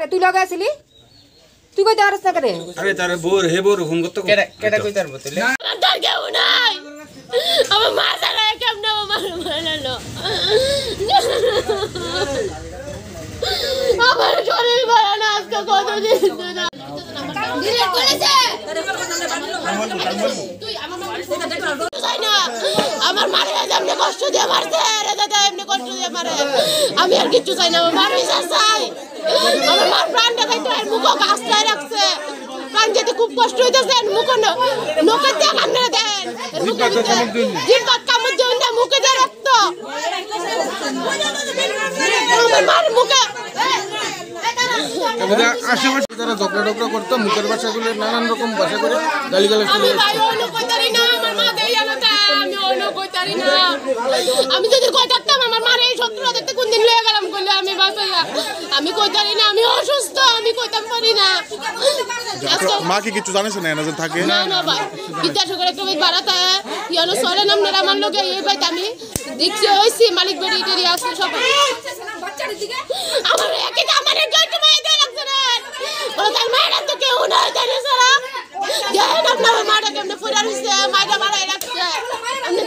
লাগে তুই লাগাইছিলি তুই কই দাঁড়াস না করে আরে তার বোর হে বোর ফোন করতে কেডা কই তার বতলে আমার কেউ নাই আমার মা ছাড়া কেমনে আমার মারলো আমার শরীর ভালো না আজকে কতদিন না ডিলিট করেছে তুই আমার মারে এমনি কষ্ট দিয়ে মারছে রে দাদা এমনি কষ্ট দিয়ে মারে আমি আর কিছু চাই না আমার মার বিচার চাই আমার মার প্রাণটা খাইতে আর মুখ কাস্তায় রাখছে প্রাণ যেতে খুব কষ্ট হইতেছে মুখ নৌকে দিয়ে কান্না দেন জিব্বা কামড় দিন না মুখে দিয়ে রক্ত আমার মার মুখে আশেপাশে যারা ঝগড়া টগড়া করতো মুখের ভাষাগুলো নানান রকম ভাষা করে গালিগালাজ আমি ভাই অন্য কইতারি না আমার মা দেই আলাদা আমি অন্য কইতারি না আমি যদি কই থাকতাম আমার মার এই শত্রুতা দেখতে কোন দিন লয়ে গেলাম কইলে আমি বাঁচাইয়া আমি কইতারি না আমি অসুস্থ আমি কইতাম পারি না মা কি কিছু জানিস না এনাজন থাকে না না ভাই বিদ্যাসাগর একটা ভাই বাড়াতা ইয়ানো সরে নাম না আমার লোকে এই ভাই আমি দেখছি হইছি মালিক বাড়ি টেরি আছে সব বাচ্চাদের দিকে আমার একই আমার গইতে মাই দেয় লাগছে না ওরা তার মায়েরা তো কেউ না জানে সারা দেখেন আপনার মাটা কেমনে পুরা রইছে মাটা মারাই রাখছে আপনি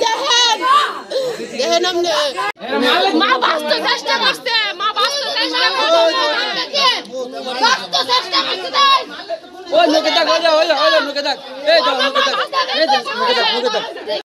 দেখেন আপনি মা বাঁচতে চেষ্টা করছে মা বাঁচতে চেষ্টা করছে বাঁচতে চেষ্টা করছে ওই লোকে দেখ ওই লোকে দেখ এই দাও লোকে দেখ এই দাও লোকে দেখ